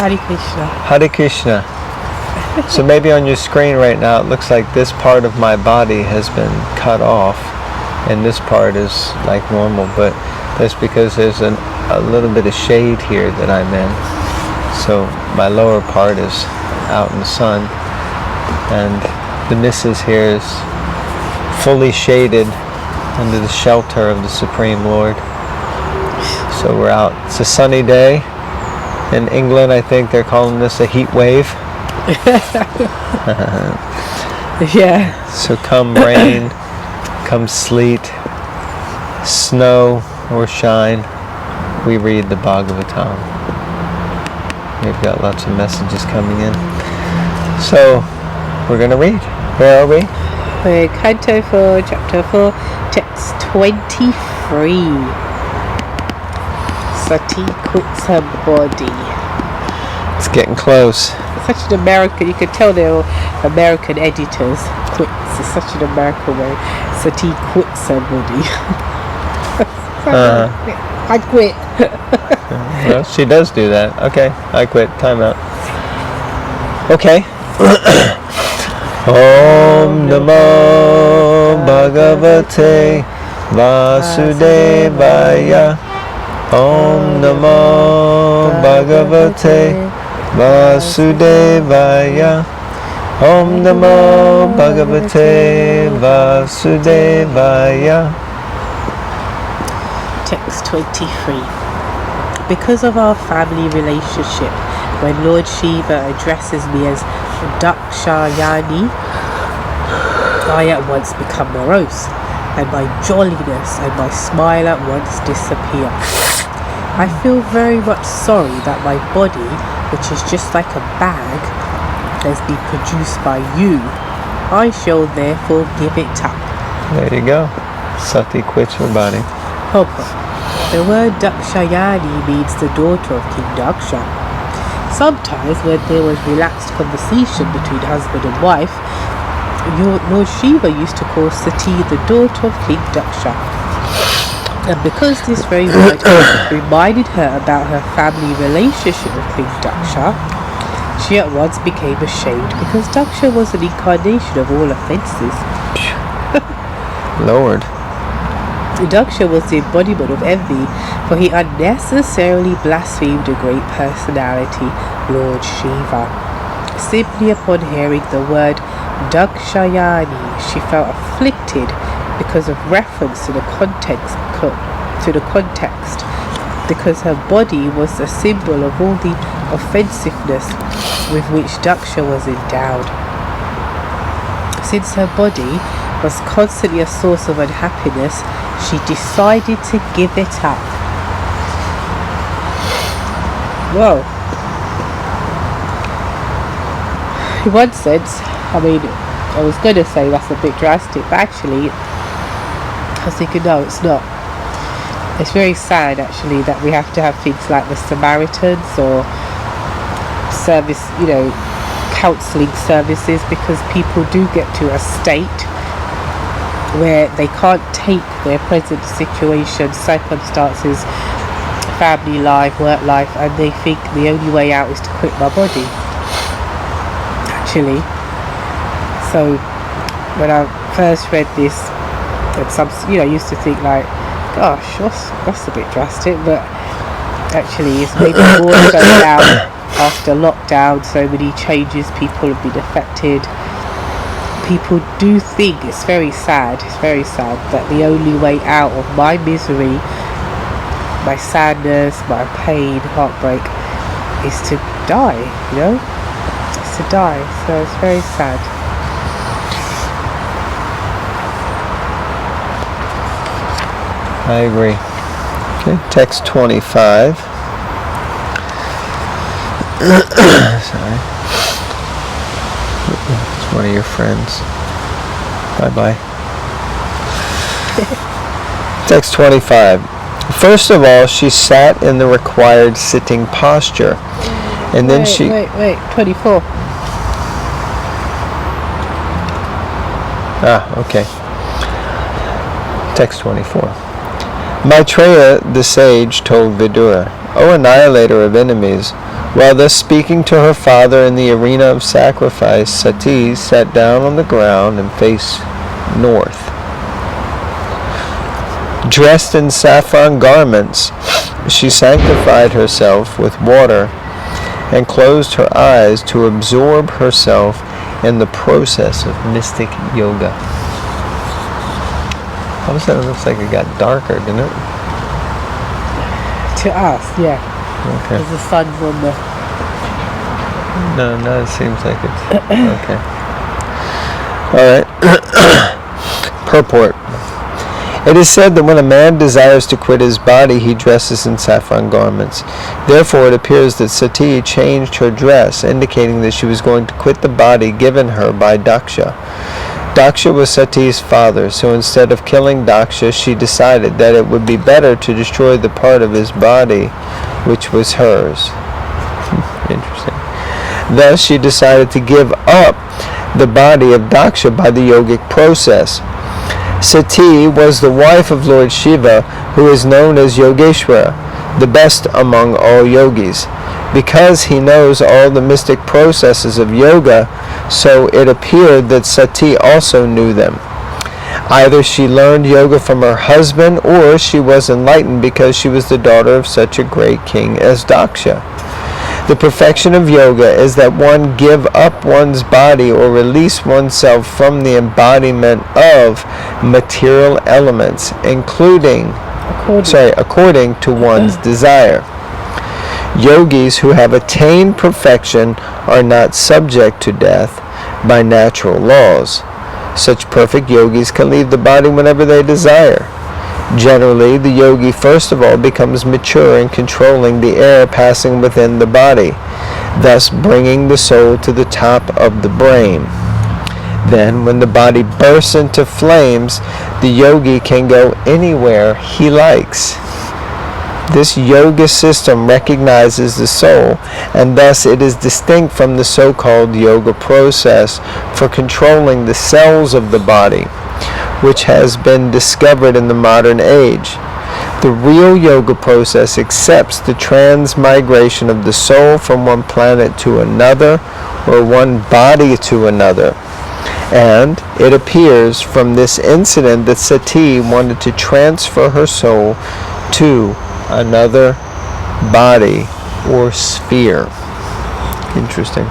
Hare Krishna. Hare Krishna. So maybe on your screen right now it looks like this part of my body has been cut off and this part is like normal, but that's because there's a little bit of shade here that I'm in. So my lower part is out in the sun and the missus here is fully shaded under the shelter of the Supreme Lord. So we're out. It's a sunny day. In England, I think they're calling this a heat wave. Yeah. So come rain, come sleet, snow or shine, we read the Bhagavatam. We've got lots of messages coming in. So we're going to read. Where are we? We're Canto 4, Chapter 4, Text 23. Sati quits her body. It's getting close. It's such an American, you can tell they're American editors. Quits is such an American way. Sati quits her body. I quit. Well, she does do that. Okay, I quit. Time out. Okay. Om Namo Bhagavate Vasudevaya. Om Namo Bhagavate Vasudevaya. Om Namo Bhagavate Vasudevaya. Text 23. Because of our family relationship, when Lord Shiva addresses me as Dakshayani, I at once become morose, and my jolliness and my smile at once disappear. I feel very much sorry that my body, which is just like a bag, has been produced by you. I shall therefore give it up. There you go. Sati quits her body. Purport. The word Dakshayani means the daughter of King Daksha. Sometimes when there was relaxed conversation between husband and wife, Lord Shiva used to call Sati the daughter of King Daksha. And because this very word reminded her about her family relationship with King Daksha, she at once became ashamed because Daksha was an incarnation of all offences. Lord. Daksha was the embodiment of envy, for he unnecessarily blasphemed a great personality, Lord Shiva. Simply upon hearing the word Dakshayani, she felt afflicted because of reference to the context, because her body was a symbol of all the offensiveness with which Daksha was endowed. Since her body was constantly a source of unhappiness, she decided to give it up. Whoa. In one sense, I mean, I was going to say that's a bit drastic, but actually, I was thinking, no, it's not. It's very sad, actually, that we have to have things like the Samaritans or service, counselling services, because people do get to a state where they can't take their present situation, circumstances, family life, work life, and they think the only way out is to quit my body. Actually, so when I first read this, and some, I used to think like, gosh, that's a bit drastic, but actually it's maybe more so now after lockdown, so many changes, people have been affected. People do think it's very sad that the only way out of my misery, my sadness, my pain, heartbreak, is to die, It's to die, so it's very sad. I agree. Okay, text 25. Sorry. It's one of your friends. Bye-bye. Text 25. First of all, she sat in the required sitting posture. And then Wait, 24. Okay. Text 24. Maitreya, the sage, told Vidura, O annihilator of enemies, While thus speaking to her father in the arena of sacrifice, Sati sat down on the ground and faced north. Dressed in saffron garments, she sanctified herself with water and closed her eyes to absorb herself in the process of mystic yoga. All of a sudden it looks like it got darker, didn't it? To us, yeah. Okay. There's the sun's on the... No, it seems like it's... Okay. Alright. Purport. It is said that when a man desires to quit his body, he dresses in saffron garments. Therefore, it appears that Sati changed her dress, indicating that she was going to quit the body given her by Daksha. Daksha was Sati's father, so instead of killing Daksha, she decided that it would be better to destroy the part of his body which was hers. Interesting. Thus, she decided to give up the body of Daksha by the yogic process. Sati was the wife of Lord Shiva, who is known as Yogeshwara, the best among all yogis. Because he knows all the mystic processes of yoga, so it appeared that Sati also knew them. Either she learned yoga from her husband, or she was enlightened because she was the daughter of such a great king as Daksha. The perfection of yoga is that one give up one's body or release oneself from the embodiment of material elements, according to one's desire. Yogis who have attained perfection are not subject to death by natural laws. Such perfect yogis can leave the body whenever they desire. Generally, the yogi first of all becomes mature in controlling the air passing within the body, thus bringing the soul to the top of the brain. Then, when the body bursts into flames, the yogi can go anywhere he likes. This yoga system recognizes the soul, and thus it is distinct from the so-called yoga process for controlling the cells of the body, which has been discovered in the modern age. The real yoga process accepts the transmigration of the soul from one planet to another or one body to another. And it appears from this incident that Sati wanted to transfer her soul to another body or sphere. Interesting.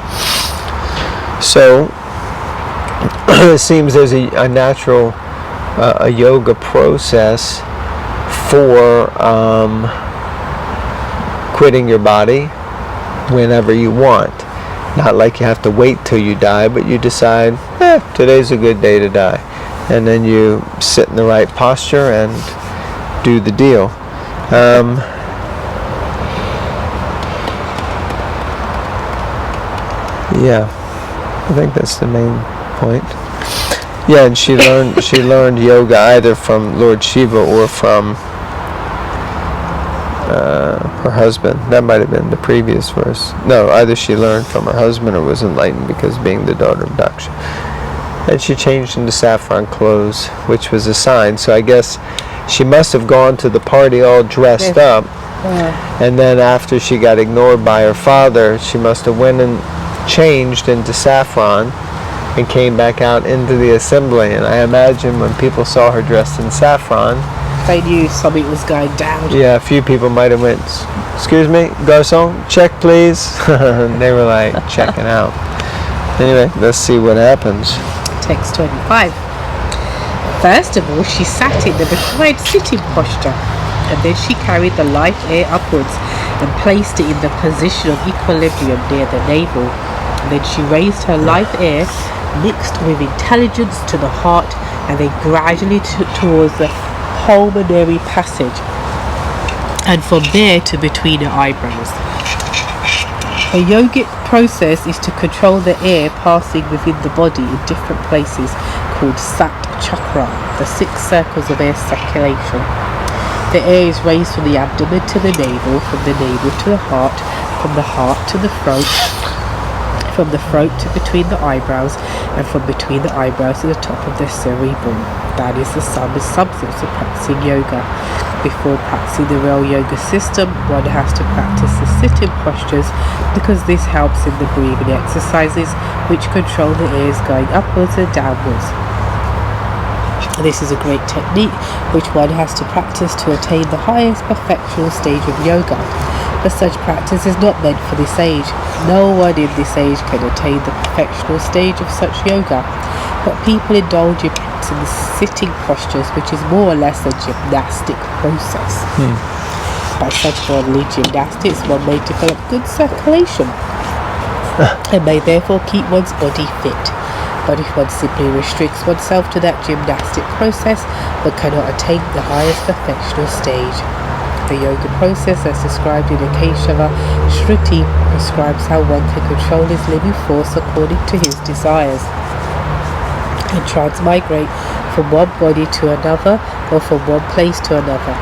So, it seems there's a natural a yoga process for quitting your body whenever you want. Not like you have to wait till you die, but you decide, today's a good day to die. And then you sit in the right posture and do the deal. Yeah, I think that's the main point. Yeah, and she learned yoga either from Lord Shiva or from her husband. That might have been the previous verse. No, either she learned from her husband or was enlightened because being the daughter of Daksha. And she changed into saffron clothes, which was a sign. So I guess she must have gone to the party all dressed up. And then after she got ignored by her father, she must have went and changed into saffron and came back out into the assembly. And I imagine when people saw her dressed in saffron, they knew something was going down. Yeah, a few people might have went, "Excuse me, garçon, check please." And they were like checking out. Anyway, let's see what happens. Text 25. First of all, she sat in the required sitting posture, and then she carried the light air upwards and placed it in the position of equilibrium near the navel. And then she raised her life air, mixed with intelligence to the heart, and then gradually towards the pulmonary passage, and from there to between her eyebrows. A yogic process is to control the air passing within the body in different places, called Sat Chakra, the 6 circles of air circulation. The air is raised from the abdomen to the navel, from the navel to the heart, from the heart to the throat, from the throat to between the eyebrows, and from between the eyebrows to the top of the cerebrum. That is the sum and substance of practicing yoga. Before practicing the real yoga system, one has to practice the sitting postures, because this helps in the breathing exercises, which control the ears going upwards and downwards. This is a great technique which one has to practice to attain the highest perfectional stage of yoga. But such practice is not meant for this age. No one in this age can attain the perfectional stage of such yoga. But people indulge in practicing the sitting postures, which is more or less a gymnastic process. By such bodily gymnastics, one may develop good circulation and may therefore keep one's body fit. But if one simply restricts oneself to that gymnastic process, one cannot attain the highest perfectional stage. The yoga process, as described in Akeshava Shruti, prescribes how one can control his living force according to his desires, and transmigrate from one body to another, or from one place to another.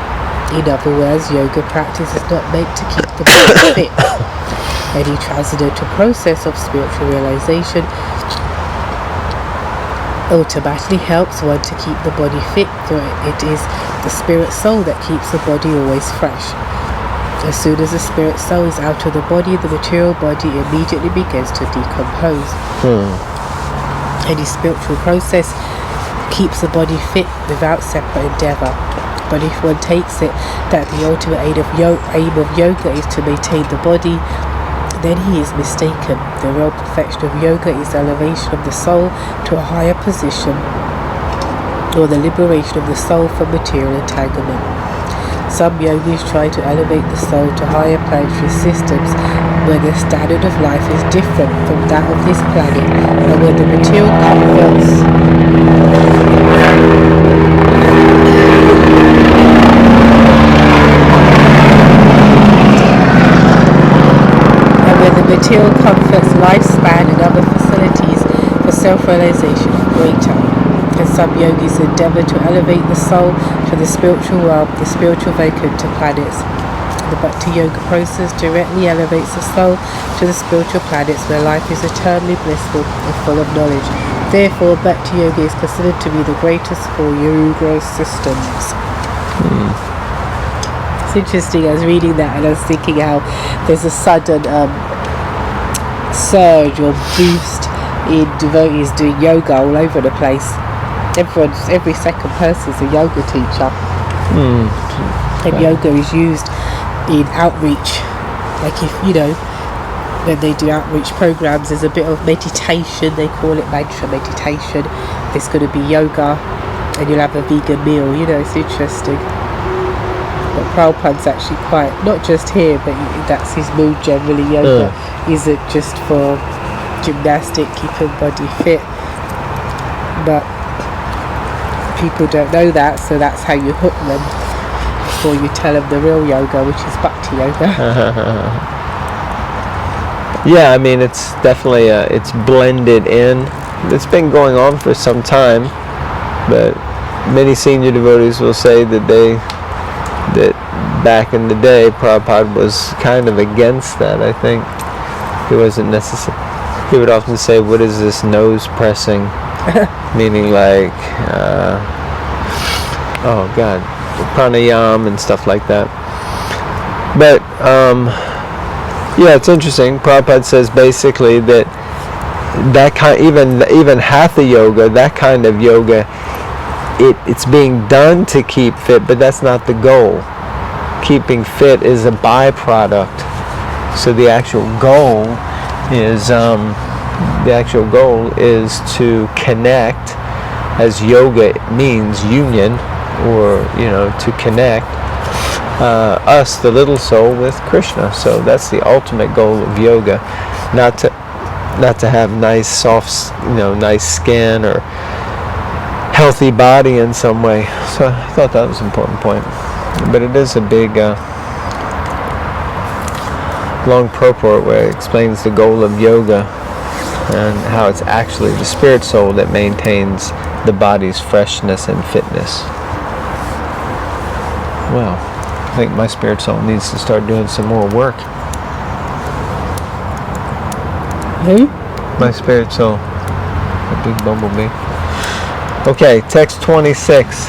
In other words, yoga practice is not meant to keep the body fit. Any transcendental process of spiritual realization automatically helps one to keep the body fit, for it is the spirit soul that keeps the body always fresh. As soon as the spirit soul is out of the material body immediately begins to decompose. Any spiritual process keeps the body fit without separate endeavor. But if one takes it that the ultimate aim of yoga is to maintain the body, then he is mistaken. The real perfection of yoga is elevation of the soul to a higher position, or the liberation of the soul from material entanglement. Some yogis try to elevate the soul to higher planetary systems, where the standard of life is different from that of this planet, and where the material comforts lifespan and other facilities for self-realization are greater. And some yogis endeavor to elevate the soul to the spiritual realm, the spiritual Vaikuntha planets. The Bhakti Yoga process directly elevates the soul to the spiritual planets where life is eternally blissful and full of knowledge. Therefore, Bhakti Yoga is considered to be the greatest of all yoga systems. It's interesting, I was reading that and I was thinking how there's a sudden surge or boost in devotees doing yoga all over the place. Every second person is a yoga teacher. And yoga is used in outreach. Like if, when they do outreach programs, there's a bit of meditation, they call it mantra meditation. There's going to be yoga and you'll have a vegan meal, it's interesting. But Prabhupada's actually quite, not just here, but that's his mood generally. Yoga isn't just for gymnastic, keeping body fit. But people don't know that, so that's how you hook them before you tell them the real yoga, which is Bhakti Yoga. Yeah, I mean, it's definitely, it's blended in. It's been going on for some time, but many senior devotees will say that back in the day, Prabhupada was kind of against that, I think. He wasn't necessary. He would often say, what is this nose pressing? Meaning like, pranayam and stuff like that. But, yeah, it's interesting. Prabhupada says basically that kind, even hatha yoga, that kind of yoga, it's being done to keep fit, but that's not the goal. Keeping fit is a byproduct. So the actual goal is to connect, as yoga means union, or to connect us, the little soul, with Krishna. So that's the ultimate goal of yoga, not to have nice soft, nice skin or healthy body in some way. So I thought that was an important point. But it is a big long purport where it explains the goal of yoga and how it's actually the spirit soul that maintains the body's freshness and fitness. Well, I think my spirit soul needs to start doing some more work. Who? My spirit soul. A big bumblebee. Okay, text 26.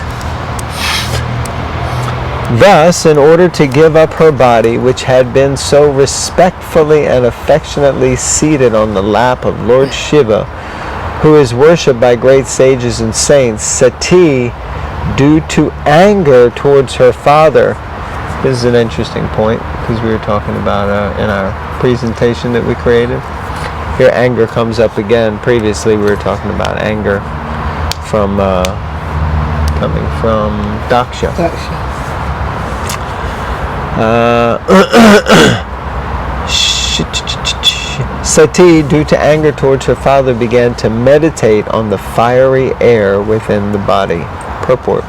Thus, in order to give up her body, which had been so respectfully and affectionately seated on the lap of Lord Shiva, who is worshipped by great sages and saints, Sati, due to anger towards her father. This is an interesting point, because we were talking about in our presentation that we created. Here anger comes up again. Previously we were talking about anger from coming from Daksha. Sati, due to anger towards her father, began to meditate on the fiery air within the body. Purport.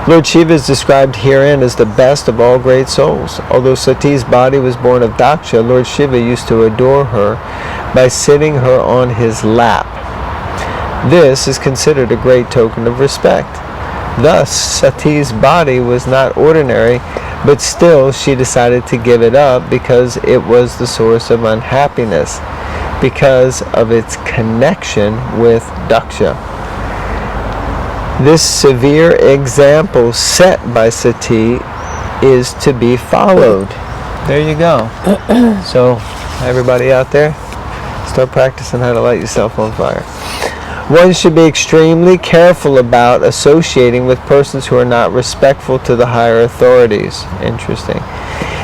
Lord Shiva is described herein as the best of all great souls. Although Sati's body was born of Daksha, Lord Shiva used to adore her by sitting her on his lap. This is considered a great token of respect. Thus, Sati's body was not ordinary, but still she decided to give it up because it was the source of unhappiness, because of its connection with Daksha. This severe example set by Sati is to be followed. There you go. So, everybody out there, start practicing how to light yourself on fire. One should be extremely careful about associating with persons who are not respectful to the higher authorities. Interesting.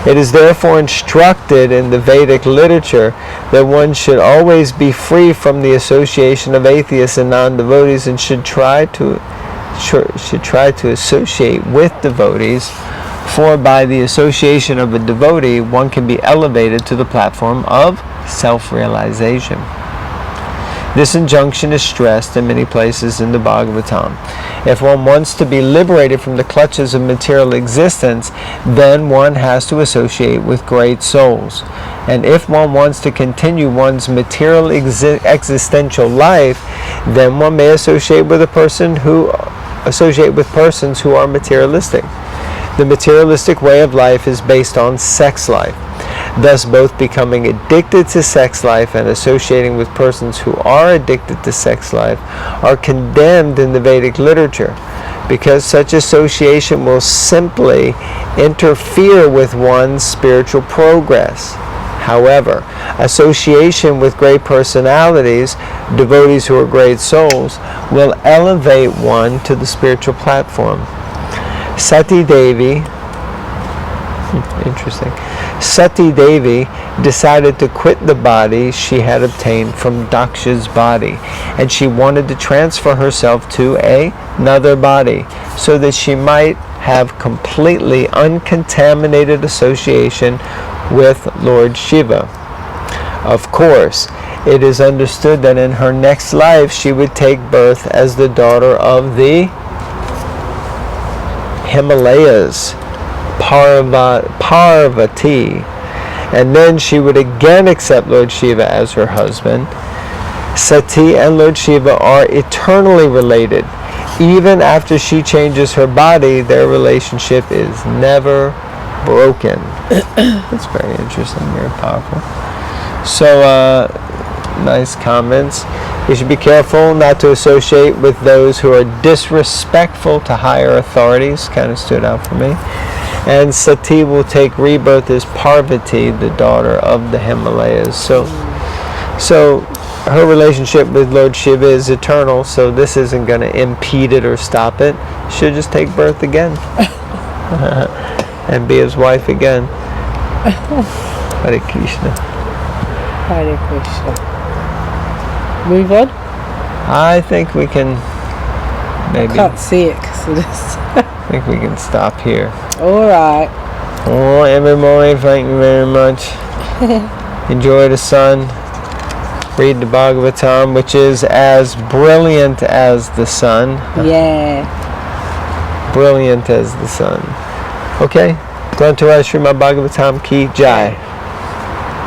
It is therefore instructed in the Vedic literature that one should always be free from the association of atheists and non-devotees, and should try to associate with devotees, for by the association of a devotee one can be elevated to the platform of self-realization. This injunction is stressed in many places in the Bhagavatam. If one wants to be liberated from the clutches of material existence, then one has to associate with great souls. And if one wants to continue one's material existential life, then one may associate with persons who are materialistic. The materialistic way of life is based on sex life. Thus, both becoming addicted to sex life and associating with persons who are addicted to sex life are condemned in the Vedic literature, because such association will simply interfere with one's spiritual progress. However, association with great personalities, devotees who are great souls, will elevate one to the spiritual platform. Sati Devi, interesting. Sati Devi decided to quit the body she had obtained from Daksha's body, and she wanted to transfer herself to another body so that she might have completely uncontaminated association with Lord Shiva. Of course, it is understood that in her next life she would take birth as the daughter of the Himalayas, Parvati, and then she would again accept Lord Shiva as her husband. Sati and Lord Shiva are eternally related. Even after she changes her body, their relationship is never broken. That's very interesting, very powerful. So, nice comments. We should be careful not to associate with those who are disrespectful to higher authorities. Kind of stood out for me. And Sati will take rebirth as Parvati, the daughter of the Himalayas. So her relationship with Lord Shiva is eternal, so this isn't going to impede it or stop it. She'll just take birth again and be his wife again. Hare Krishna. Hare Krishna. Move on? I think we can maybe... I can't see it because of this. I think we can stop here. Alright. Oh, everybody, thank you very much. Enjoy the sun. Read the Bhagavatam, which is as brilliant as the sun. Yeah. Brilliant as the sun. Okay. Grantaraj Srimad Bhagavatam Ki Jai.